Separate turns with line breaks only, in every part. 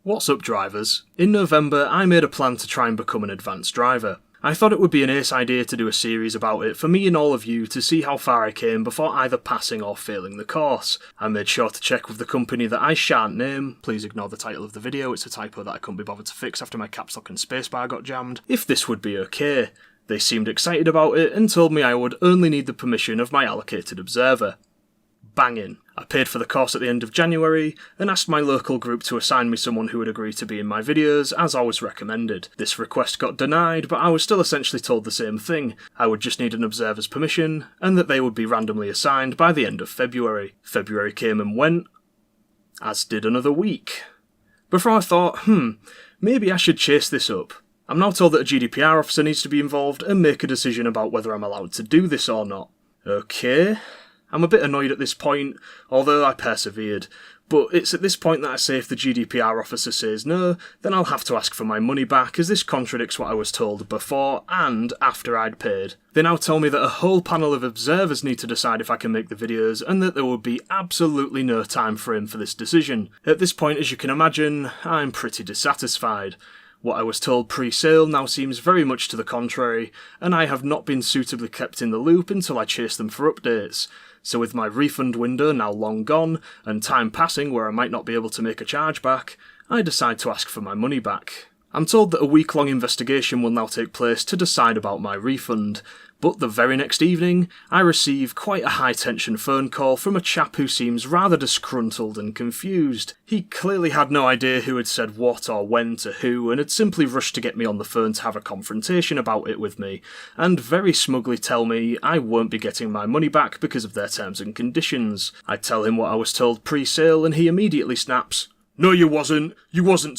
What's up, drivers? In November, I made a plan to try and become an advanced driver. I thought it would be an ace idea to do a series about it for me and all of you to see how far I came before either passing or failing the course. I made sure to check with the company that I shan't name, please ignore the title of the video, it's a typo that I couldn't be bothered to fix after my caps lock and spacebar got jammed, if this would be okay. They seemed excited about it and told me I would only need the permission of my allocated observer. Banging. I paid for the course at the end of January and asked my local group to assign me someone who would agree to be in my videos as I was recommended. This request got denied, but I was still essentially told the same thing. I would just need an observer's permission and that they would be randomly assigned by the end of February. February came and went, as did another week. Before I thought, maybe I should chase this up. I'm now told that a GDPR officer needs to be involved and make a decision about whether I'm allowed to do this or not. Okay. I'm a bit annoyed at this point, although I persevered, but it's at this point that I say if the GDPR officer says no, then I'll have to ask for my money back, as this contradicts what I was told before and after I'd paid. They now tell me that a whole panel of observers need to decide if I can make the videos and that there will be absolutely no time frame for this decision. At this point, as you can imagine, I'm pretty dissatisfied. What I was told pre-sale now seems very much to the contrary, and I have not been suitably kept in the loop until I chase them for updates. So with my refund window now long gone, and time passing where I might not be able to make a charge back, I decide to ask for my money back. I'm told that a week-long investigation will now take place to decide about my refund, but the very next evening, I receive quite a high-tension phone call from a chap who seems rather disgruntled and confused. He clearly had no idea who had said what or when to who, and had simply rushed to get me on the phone to have a confrontation about it with me, and very smugly tell me I won't be getting my money back because of their terms and conditions. I tell him what I was told pre-sale, and he immediately snaps, "No you wasn't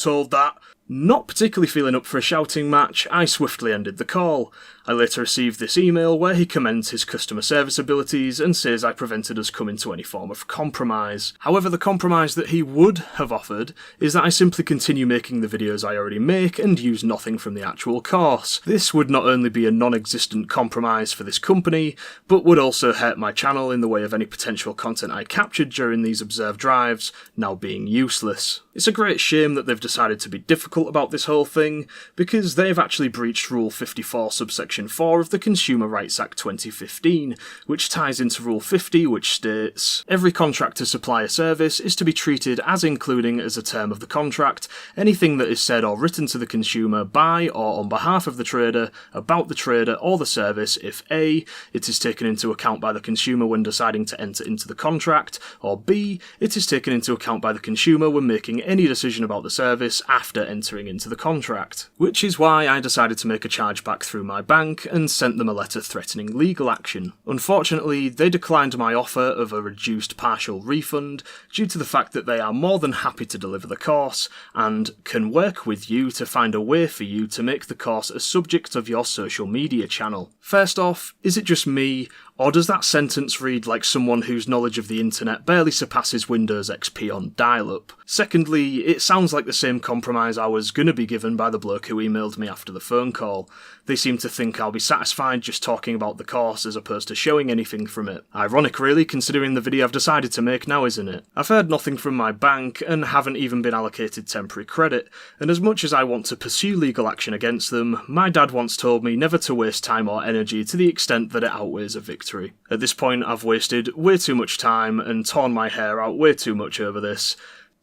told that." Not particularly feeling up for a shouting match, I swiftly ended the call. I later received this email where he commends his customer service abilities and says I prevented us coming to any form of compromise. However, the compromise that he would have offered is that I simply continue making the videos I already make and use nothing from the actual course. This would not only be a non-existent compromise for this company, but would also hurt my channel in the way of any potential content I captured during these observed drives now being useless. It's a great shame that they've decided to be difficult about this whole thing, because they've actually breached Rule 54 subsection 4 of the Consumer Rights Act 2015, which ties into Rule 50, which states, "Every contract to supply a service is to be treated as including as a term of the contract anything that is said or written to the consumer by or on behalf of the trader, about the trader or the service if A, it is taken into account by the consumer when deciding to enter into the contract, or B, it is taken into account by the consumer when making any decision about the service after entering into the contract." Which is why I decided to make a chargeback through my bank and sent them a letter threatening legal action. Unfortunately, they declined my offer of a reduced partial refund due to the fact that they are more than happy to deliver the course and can work with you to find a way for you to make the course a subject of your social media channel. First off, is it just me, or does that sentence read like someone whose knowledge of the internet barely surpasses Windows XP on dial-up? Secondly, it sounds like the same compromise I was gonna be given by the bloke who emailed me after the phone call. They seem to think I'll be satisfied just talking about the course as opposed to showing anything from it. Ironic really, considering the video I've decided to make now, isn't it? I've heard nothing from my bank and haven't even been allocated temporary credit, and as much as I want to pursue legal action against them, my dad once told me never to waste time or energy to the extent that it outweighs a victory. At this point, I've wasted way too much time and torn my hair out way too much over this.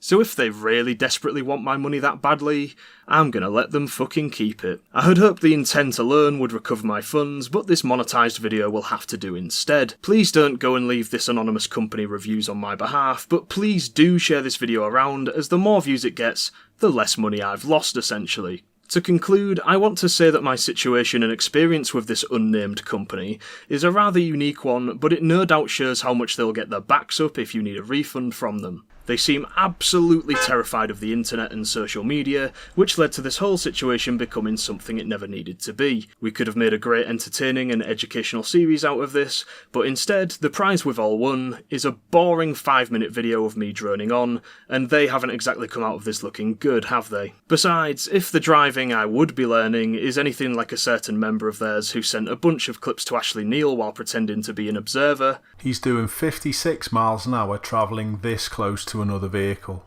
So if they really desperately want my money that badly, I'm gonna let them fucking keep it. I had hoped the intent alone would recover my funds, but this monetised video will have to do instead. Please don't go and leave this anonymous company reviews on my behalf, but please do share this video around, as the more views it gets, the less money I've lost essentially. To conclude, I want to say that my situation and experience with this unnamed company is a rather unique one, but it no doubt shows how much they'll get their backs up if you need a refund from them. They seem absolutely terrified of the internet and social media, which led to this whole situation becoming something it never needed to be. We could have made a great entertaining and educational series out of this, but instead, the prize we've all won is a boring 5-minute video of me droning on, and they haven't exactly come out of this looking good, have they? Besides, if the driving I would be learning is anything like a certain member of theirs who sent a bunch of clips to Ashley Neal while pretending to be an observer,
he's doing 56 miles an hour travelling this close to another vehicle.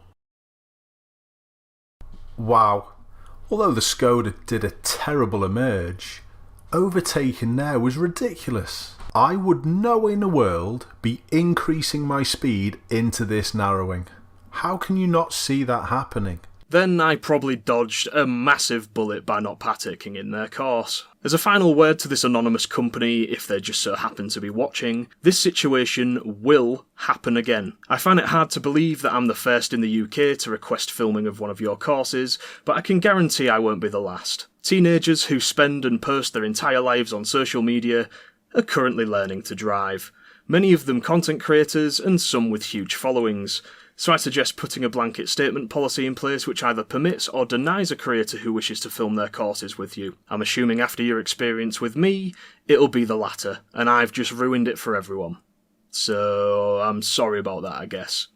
Wow. Although the Skoda did a terrible emerge, overtaking there was ridiculous. I would no in the world be increasing my speed into this narrowing. How can you not see that happening?
Then I probably dodged a massive bullet by not partaking in their course. As a final word to this anonymous company, if they just so happen to be watching, this situation will happen again. I find it hard to believe that I'm the first in the UK to request filming of one of your courses, but I can guarantee I won't be the last. Teenagers who spend and post their entire lives on social media are currently learning to drive. Many of them content creators and some with huge followings. So I suggest putting a blanket statement policy in place which either permits or denies a creator who wishes to film their courses with you. I'm assuming after your experience with me, it'll be the latter, and I've just ruined it for everyone. So I'm sorry about that, I guess.